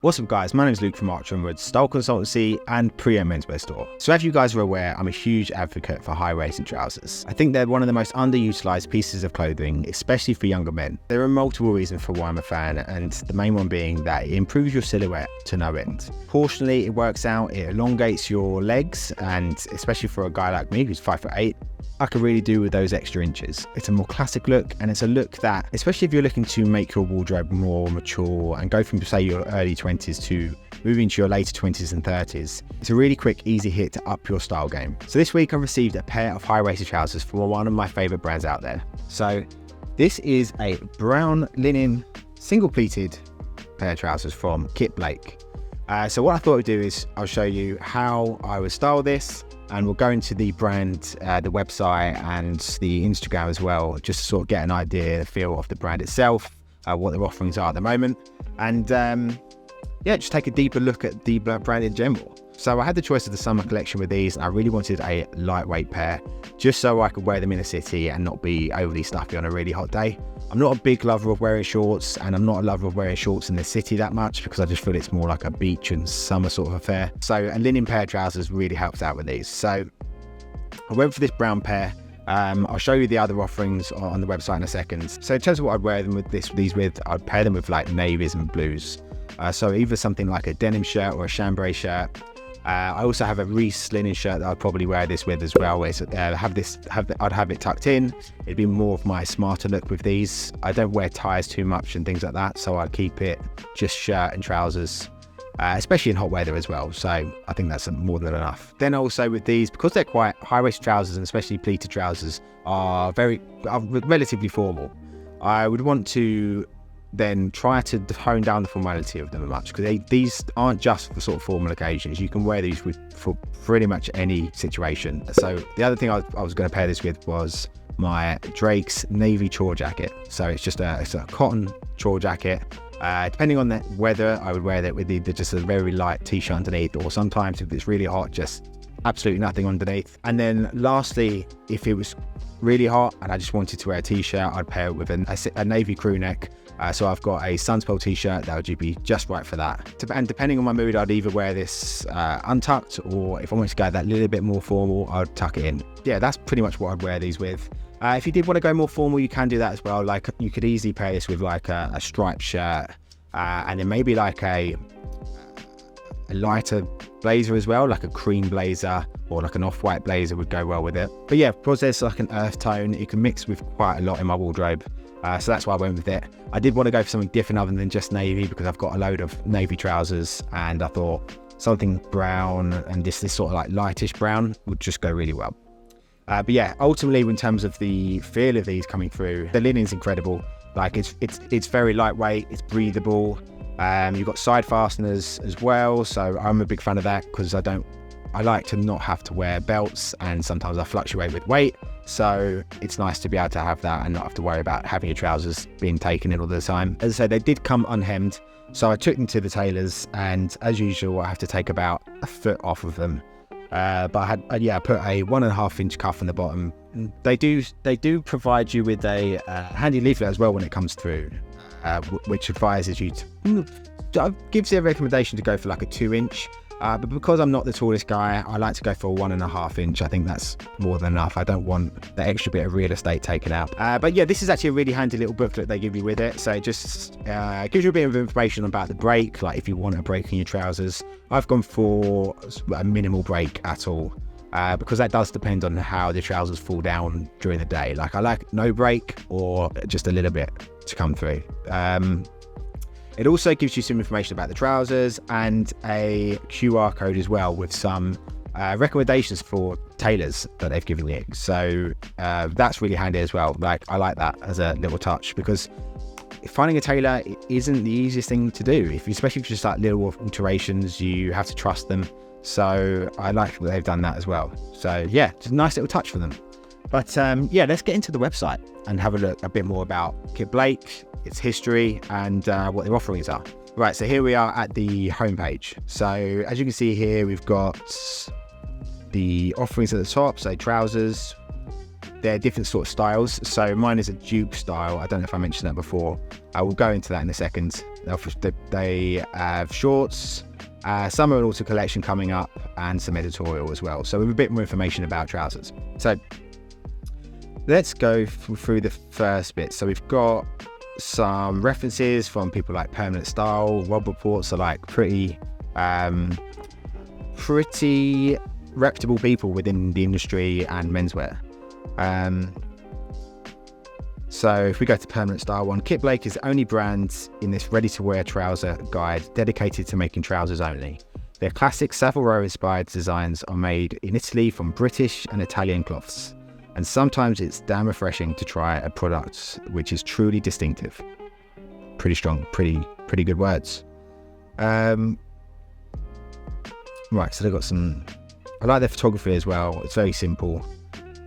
What's up guys, my name is Luke from Archer & Wood's Style Consultancy and pre-owned menswear store. So as you guys are aware, I'm a huge advocate for high-waisted trousers. I think they're one of the most underutilized pieces of clothing, especially for younger men. There are multiple reasons for why I'm a fan, and the main one being that it improves your silhouette to no end. Proportionally, it works out, it elongates your legs, and especially for a guy like me who's 5'8", I could really do with those extra inches. It's a more classic look, and it's a look that, especially if you're looking to make your wardrobe more mature and go from, say, your early 20s to moving to your later 20s and 30s, it's a really quick, easy hit to up your style game. So this week I received a pair of high-waisted trousers from one of my favorite brands out there. So this is a brown linen single pleated pair of trousers from Kit Blake. So what I thought I'd do is I'll show you how I would style this, and we'll go into the brand, the website and the Instagram as well, just to sort of get an idea, a feel of the brand itself, what their offerings are at the moment, and yeah, just take a deeper look at the brand in general. So I had the choice of the summer collection with these, and I really wanted a lightweight pair, just so I could wear them in the city and not be overly stuffy on a really hot day. I'm not a big lover of wearing shorts, and I'm not a lover of wearing shorts in the city that much, because I just feel it's more like a beach and summer sort of affair. So a linen pair of trousers really helps out with these. So I went for this brown pair. I'll show you the other offerings on the website in a second. So in terms of what I'd wear them with these with, I'd pair them with like navies and blues. So either something like a denim shirt or a chambray shirt. I also have a Reese linen shirt that I'd probably wear this with as well. I'd have it tucked in. It'd be more of my smarter look with these. I don't wear ties too much and things like that, so I keep it just shirt and trousers, especially in hot weather as well. So I think that's more than enough. Then also with these, because they're quite high-waist trousers, and especially pleated trousers are relatively formal, I would want to then try to hone down the formality of them a much, because these aren't just for sort of formal occasions. You can wear these for pretty much any situation. So the other thing I was going to pair this with was my Drake's navy chore jacket. So it's a cotton chore jacket. Depending on the weather, I would wear that with either just a very light t-shirt underneath, or sometimes if it's really hot, just absolutely nothing underneath. And then lastly, if it was really hot and I just wanted to wear a t-shirt, I'd pair it with a navy crew neck. So I've got a Sunspell t-shirt that would be just right for that. And depending on my mood, I'd either wear this untucked, or if I wanted to go that little bit more formal, I'd tuck it in. Yeah, that's pretty much what I'd wear these with. If you did want to go more formal, you can do that as well. Like, you could easily pair this with like a striped shirt, and then maybe like a lighter blazer as well, like a cream blazer or like an off-white blazer would go well with it. But yeah, because there's like an earth tone, it can mix with quite a lot in my wardrobe. So that's why I went with it. I did want to go for something different other than just navy, because I've got a load of navy trousers, and I thought something brown and this sort of like lightish brown would just go really well. But yeah, ultimately in terms of the feel of these coming through, the linen's incredible. Like it's very lightweight, it's breathable. You've got side fasteners as well, so I'm a big fan of that, because I like to not have to wear belts, and sometimes I fluctuate with weight. So it's nice to be able to have that and not have to worry about having your trousers being taken in all the time. As I said, they did come unhemmed, so I took them to the tailors, and as usual, I have to take about a foot off of them. But I put a 1.5 inch cuff on the bottom. They do provide you with a handy leaflet as well when it comes through, which advises you to, gives you a recommendation to go for like a 2 inch. But because I'm not the tallest guy, I like to go for a 1.5 inch. I think that's more than enough. I don't want the extra bit of real estate taken out. But yeah, this is actually a really handy little booklet they give you with it. So it just gives you a bit of information about the break, like if you want a break in your trousers. I've gone for a minimal break at all, because that does depend on how the trousers fall down during the day. Like, I like no break or just a little bit to come through. It also gives you some information about the trousers and a QR code as well, with some recommendations for tailors that they've given you. So that's really handy as well. Like, I like that as a little touch, because finding a tailor isn't the easiest thing to do. Especially if you just like little alterations, you have to trust them. So I like that they've done that as well. So yeah, just a nice little touch for them. But yeah, let's get into the website and have a look a bit more about Kit Blake, its history, and what their offerings are. Right, so here we are at the homepage. So as you can see here, we've got the offerings at the top. So trousers, they're different sort of styles. So mine is a Duke style. I don't know if I mentioned that before. I will go into that in a second. They have shorts, summer and autumn collection coming up, and some editorial as well. So we have a bit more information about trousers. So let's go through the first bit. So we've got some references from people like Permanent Style. Rob reports are like pretty reputable people within the industry and menswear. So if we go to Permanent Style one, Kit Blake is the only brand in this ready-to-wear trouser guide dedicated to making trousers only. Their classic Savile Row-inspired designs are made in Italy from British and Italian cloths, and sometimes it's damn refreshing to try a product which is truly distinctive. Pretty strong, pretty good words. Right, so they've got some... I like their photography as well. It's very simple.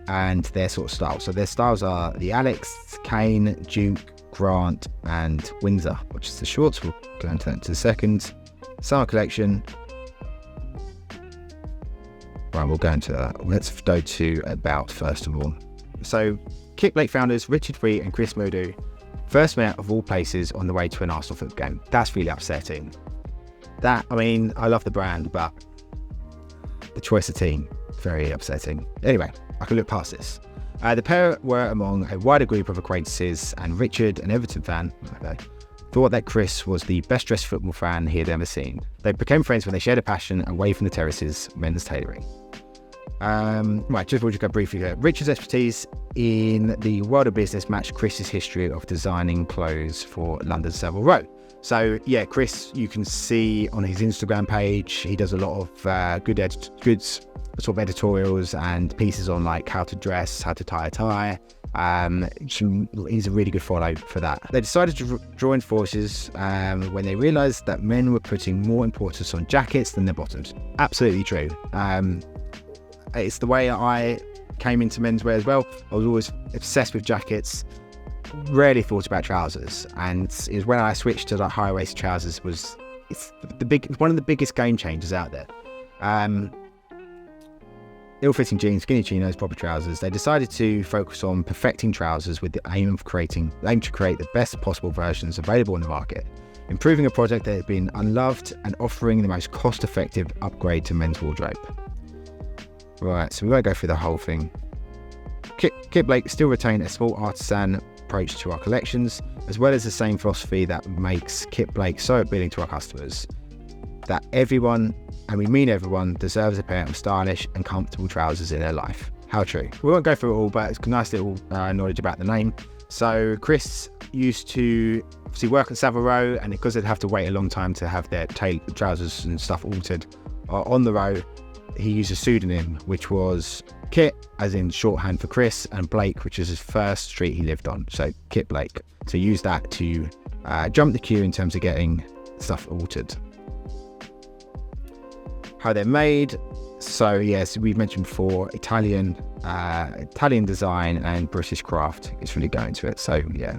And their sort of style. So their styles are the Alex, Kane, Duke, Grant, and Windsor, which is the shorts. We'll go into that in a second. Summer collection. Right, we'll go into that. Let's go to About first of all. So Kit Blake founders Richard Wheat and Chris Moodoo first met of all places on the way to an Arsenal football game. That's really upsetting. I love the brand, but the choice of team, very upsetting. Anyway, I can look past this. The pair were among a wider group of acquaintances, and Richard, an Everton fan, thought that Chris was the best dressed football fan he had ever seen. They became friends when they shared a passion away from the terraces, men's tailoring. We'll just go briefly here. Richard's expertise in the world of business matched Chris's history of designing clothes for London's Savile Row. So yeah, Chris, you can see on his Instagram page, he does a lot of good sort of editorials and pieces on like how to dress, how to tie a tie. He's a really good follow for that. They decided to join forces when they realised that men were putting more importance on jackets than their bottoms. Absolutely true. It's the way I came into menswear as well. I was always obsessed with jackets, rarely thought about trousers, and it was when I switched to like high-waisted trousers it's one of the biggest game changers out there. Ill-fitting jeans, skinny chinos, proper trousers. They decided to focus on perfecting trousers with the aim to create the best possible versions available in the market, improving a product that had been unloved and offering the most cost-effective upgrade to men's wardrobe. Right, so we won't go through the whole thing. Kit Blake still retained a small artisan approach to our collections, as well as the same philosophy that makes Kit Blake so appealing to our customers, that everyone, and we mean everyone, deserves a pair of stylish and comfortable trousers in their life. How true. We won't go through it all, but it's a nice little knowledge about the name. So Chris used to obviously work at Savile Row, and because they'd have to wait a long time to have their trousers and stuff altered on the row, he used a pseudonym, which was Kit, as in shorthand for Chris, and Blake, which is his first street he lived on. So Kit Blake. So use that to jump the queue in terms of getting stuff altered. How they're made. So yes, we've mentioned before, Italian design and British craft is really going to it. So yeah.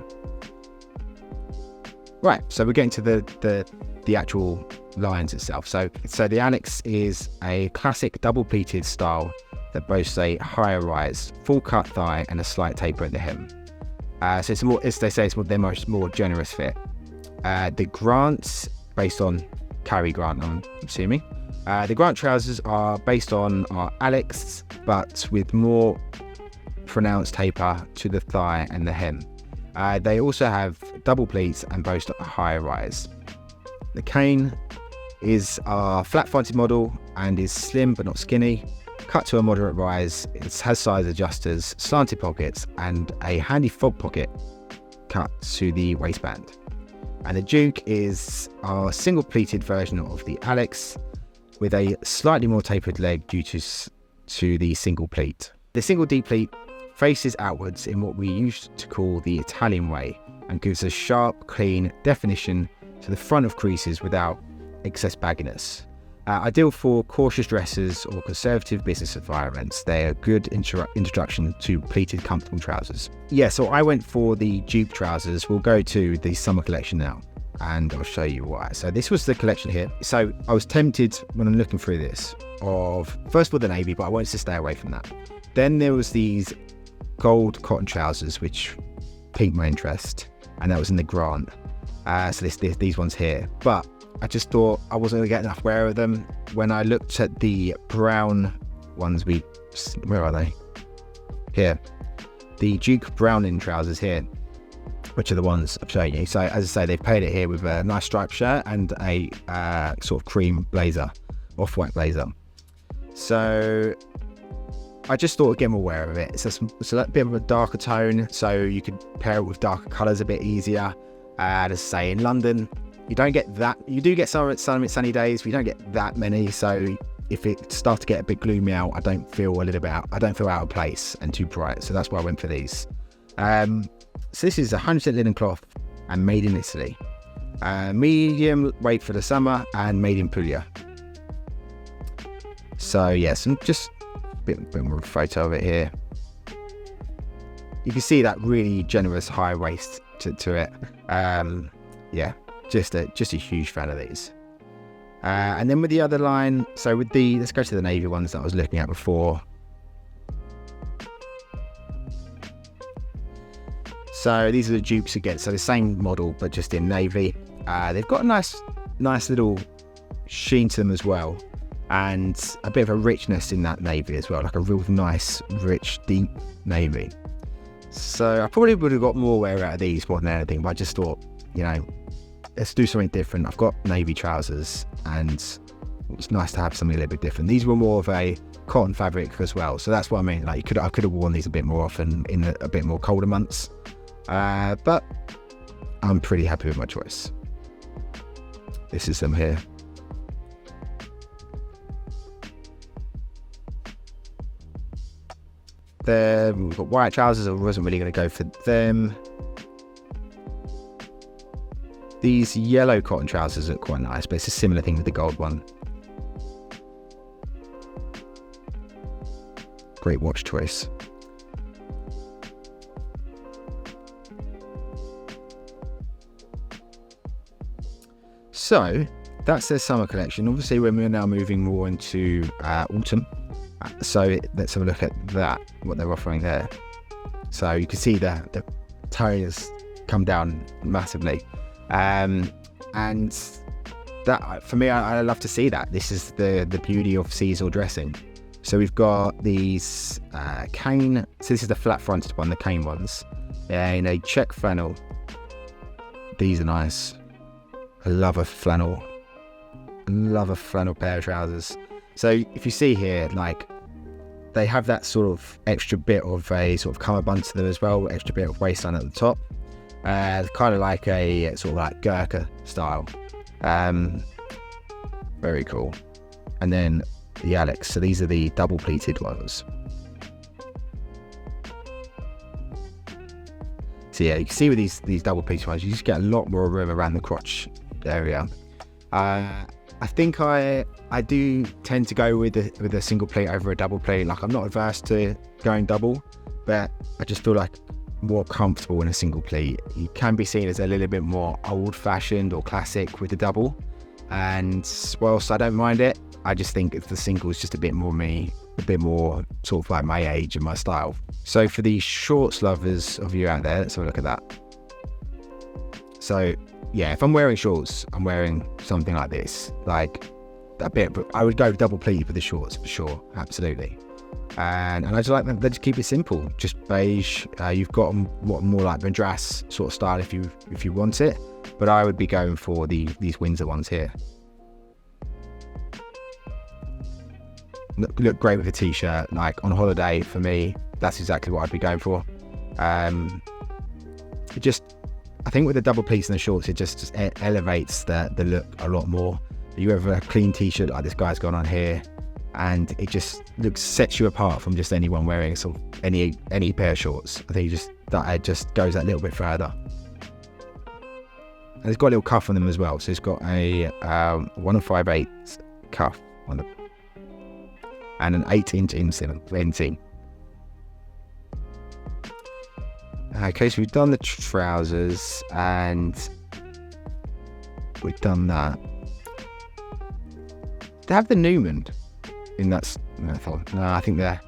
Right, so we're getting to the actual lines itself. So the Alex is a classic double pleated style that boasts a higher rise, full cut thigh, and a slight taper at the hem. So it's more, as they say, it's their more generous fit. The Grants, based on Cary Grant, I'm assuming. The Grant trousers are based on our Alex, but with more pronounced taper to the thigh and the hem. They also have double pleats and boast a higher rise. The Kane is our flat-fronted model and is slim but not skinny, cut to a moderate rise. It has size adjusters, slanted pockets, and a handy fob pocket cut to the waistband. And the Duke is our single-pleated version of the Alex, with a slightly more tapered leg due to the single pleat. The single deep pleat faces outwards in what we used to call the Italian way and gives a sharp, clean definition to the front of creases without excess bagginess. Ideal for cautious dressers or conservative business environments, they're a good introduction to pleated, comfortable trousers. Yeah, so I went for the Duke trousers. We'll go to the summer collection now, and I'll show you why. So this was the collection here. So I was tempted when I'm looking through this of, first of all, the navy, but I wanted to stay away from that. Then there was these gold cotton trousers, which piqued my interest, and that was in the Grant. So these ones here, but I just thought I wasn't going to get enough wear of them. When I looked at the brown ones, where are they? Here, the Duke Browning trousers here, which are the ones I'm showing you. So as I say, they've paired it here with a nice striped shirt and a sort of cream blazer, off-white blazer. So I just thought I'd get more wear of it. It's a bit of a darker tone, so you could pair it with darker colours a bit easier. As I say, in London, you don't get that. You do get some sunny days, but you don't get that many. So if it starts to get a bit gloomy out, I don't feel out of place and too bright. So that's why I went for these. So this is 100% linen cloth and made in Italy. Medium weight for the summer and made in Puglia. So yes, and just a bit more of a photo of it here. You can see that really generous high waist to it. Yeah, just a huge fan of these. And then with the other line, so with let's go to the navy ones that I was looking at before. So these are the dupes again, so the same model but just in navy. They've got a nice little sheen to them as well, and a bit of a richness in that navy as well, like a real nice, rich, deep navy. So I probably would have got more wear out of these more than anything, but I just thought, let's do something different. I've got navy trousers and it's nice to have something a little bit different. These were more of a cotton fabric as well, so that's what I mean. Like I could have worn these a bit more often in a bit more colder months, but I'm pretty happy with my choice. This is them here. We've got white trousers. I wasn't really going to go for them. These yellow cotton trousers look quite nice, but it's a similar thing with the gold one. Great watch choice. So that's their summer collection. Obviously, we're now moving more into autumn. So let's have a look at what they're offering there. So you can see the tone has come down massively. And that, for me, I love to see that. This is the beauty of seasonal dressing. So we've got these cane. So this is the flat fronted one, the cane ones, in a check flannel. These are nice. I love a flannel pair of trousers. So if you see here, like, they have that sort of extra bit of a sort of cummerbund to them as well, extra bit of waistline at the top. Kind of like a sort of like Gurkha style. Very cool. And then the Alex. So these are the double pleated ones. So yeah, you can see with these double pleated ones, you just get a lot more room around the crotch area. I think I do tend to go with a single pleat over a double pleat. Like, I'm not averse to going double, but I just feel like more comfortable in a single pleat. You can be seen as a little bit more old-fashioned or classic with the double, and whilst I don't mind it, I just think the single is just a bit more me, a bit more sort of like my age and my style. So for the shorts lovers of you out there, let's have a look at that. So yeah, if I'm wearing shorts, I'm wearing something like this, like a bit, but I would go double pleated for the shorts for sure, absolutely. And I just like them. They just keep it simple, just beige. You've got what more like Madras sort of style if you want it, but I would be going for these Windsor ones here. Look great with a t-shirt. Like on holiday, for me, that's exactly what I'd be going for. I think with the double pleats and the shorts, it just elevates the look a lot more. You have a clean t-shirt like this guy's got on here, and it just sets you apart from just anyone wearing sort of any pair of shorts. I think it just goes that little bit further. And it's got a little cuff on them as well. So it's got a 1 5/8 cuff on them, and an 8-inch inseam. Okay, so we've done the trousers and we've done that. They have the Newman in that. No, I think they're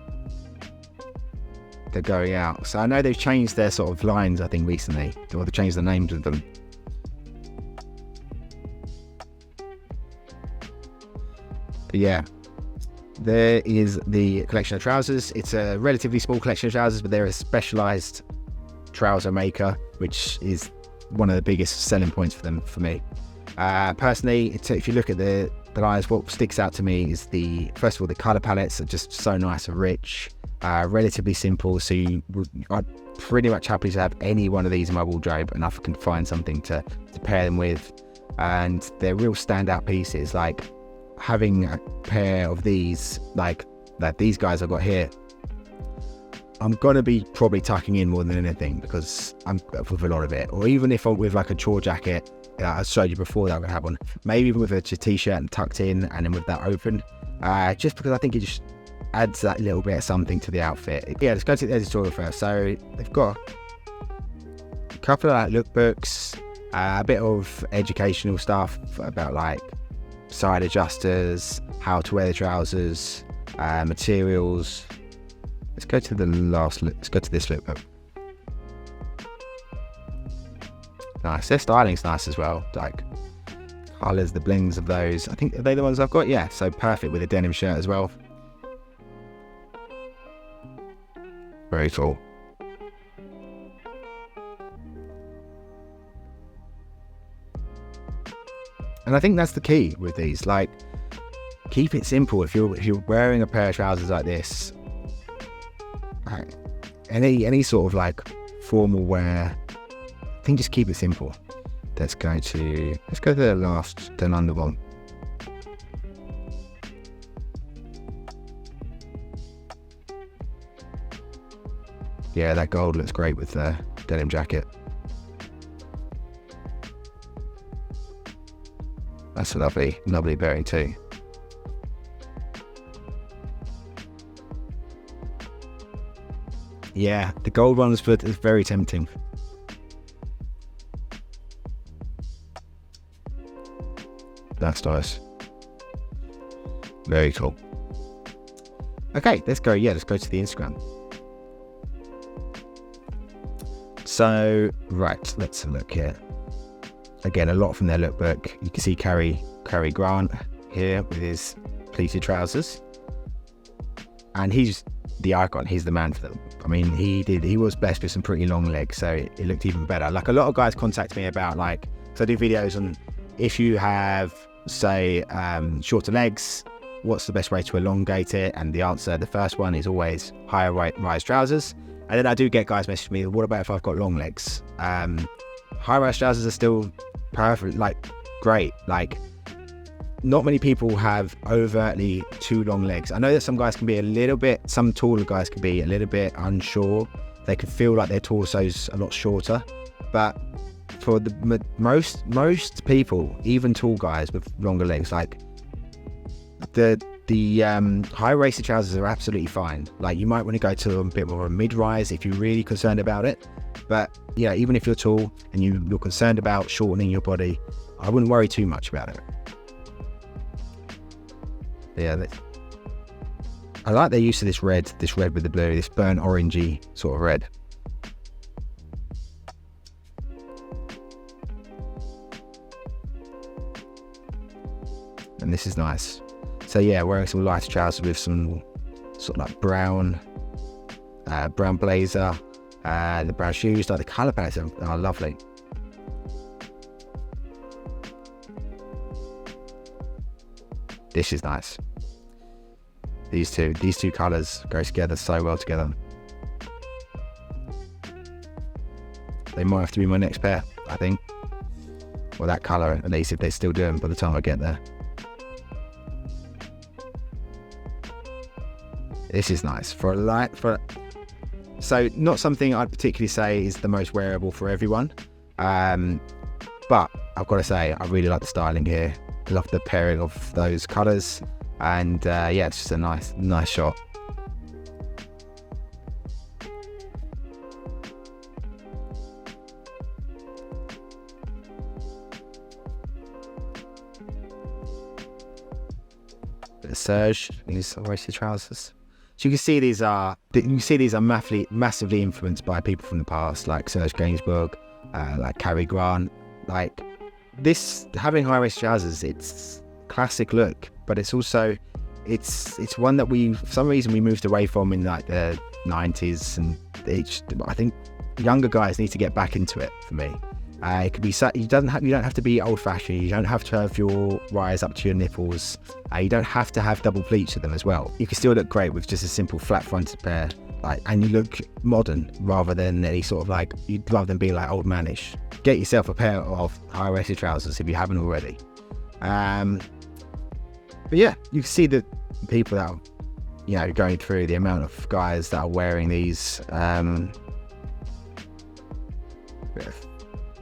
going out. So I know they've changed their sort of lines, I think, recently, or they've changed the names of them. But yeah, there is the collection of trousers. It's a relatively small collection of trousers, but they're a specialized trouser maker, which is one of the biggest selling points for them for me. Personally, if you look at the lines, what sticks out to me is first of all, the color palettes are just so nice and rich, relatively simple. So I'd pretty much happy to have any one of these in my wardrobe, and I can find something to pair them with. And they're real standout pieces. Like having a pair of these, like these guys I've got here, I'm gonna be probably tucking in more than anything, because I'm with a lot of it. Or even if I'm with like a chore jacket, I showed you before that I'm gonna have one, maybe even with a t-shirt and tucked in, and then with that open, just because I think it just adds that little bit of something to the outfit. Yeah, let's go to the editorial first. So they've got a couple of lookbooks, a bit of educational stuff about like side adjusters, how to wear the trousers, materials. Let's go to the last look. Let's go to this lookbook. Nice. Their styling's nice as well. Like colours, the blings of those. I think, are they the ones I've got? Yeah. So perfect with a denim shirt as well. Very cool. And I think that's the key with these. Like, keep it simple. If you're wearing a pair of trousers like this, any sort of like formal wear, I think just keep it simple. Let's go to the last down under one. Yeah, that gold looks great with the denim jacket. That's a lovely bearing too. Yeah, the gold one is very tempting. That's nice. Very cool. Okay, let's go to the Instagram. So, right, let's have a look here. Again, a lot from their lookbook. You can see Cary Grant here with his pleated trousers. And he's the icon, he's the man for them. I mean, he was blessed with some pretty long legs, so it looked even better. Like a lot of guys contact me about, like, so I do videos on if you have, say, shorter legs, what's the best way to elongate it? And the first one is always higher rise trousers. And then I do get guys messaging me, what about if I've got long legs? High rise trousers are still perfect, like great. Like, not many people have overtly too long legs. I know that some guys can be some taller guys can be a little bit unsure. They can feel like their torso's a lot shorter. But for the most people, even tall guys with longer legs, like the high-waisted trousers are absolutely fine. Like, you might want to go to a bit more of a mid-rise if you're really concerned about it. But yeah, even if you're tall and you're concerned about shortening your body, I wouldn't worry too much about it. Yeah, I like their use of this red with the blue, this burnt orangey sort of red. And this is nice. So yeah, wearing some lighter trousers with some sort of like brown blazer, the brown shoes, like the colour palettes are lovely. This is nice. These two colours go together so well together. They might have to be my next pair, I think. Or that colour, at least, if they still do them by the time I get there. This is nice. So not something I'd particularly say is the most wearable for everyone. But I've got to say, I really like the styling here. I love the pairing of those colours. And yeah, it's just a nice shot. Bit of serge in these waisted trousers. So you can see these are massively influenced by people from the past, like Serge Gainsbourg, like Cary Grant. Like this, having high waisted trousers, it's classic look, but it's also, it's one that for some reason we moved away from in like the 90s, and I think younger guys need to get back into it for me. It could be, you don't have to be old fashioned, you don't have to have your rise up to your nipples, you don't have to have double pleats with them as well. You can still look great with just a simple flat fronted pair, like, and you look modern rather than any sort of like, you'd rather than be like old manish. Get yourself a pair of high-waisted trousers if you haven't already. But yeah, you can see the people that are, you know, going through the amount of guys that are wearing these.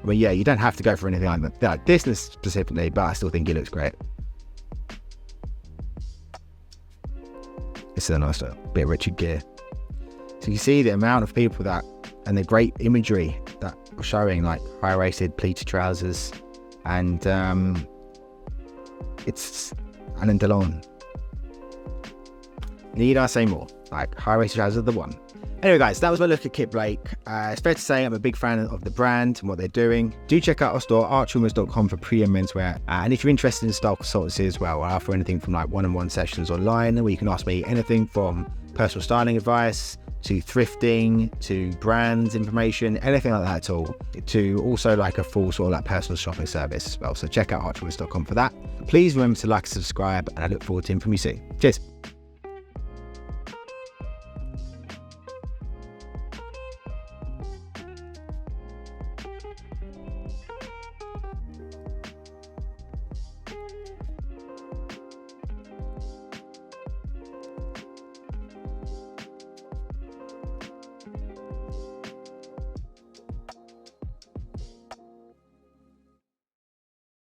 Well, yeah, you don't have to go for anything like that. This specifically, but I still think it looks great. This is a nice little bit of Richard Gere. So you see the amount of people that, and the great imagery that are showing, like high-waisted pleated trousers, and it's Alain Delon. Need I say more? Like, high-waisted trousers are the one. Anyway, guys, that was my look at Kit Blake. It's fair to say I'm a big fan of the brand and what they're doing. Do check out our store, archwomen's.com, for pre-owned menswear. And if you're interested in style consultancy as well, I offer anything from like one-on-one sessions online, where you can ask me anything from personal styling advice to thrifting to brand information, anything like that at all, to also like a full sort of like personal shopping service as well. So check out archwomen's.com for that. Please remember to like and subscribe, and I look forward to hearing from you soon. Cheers.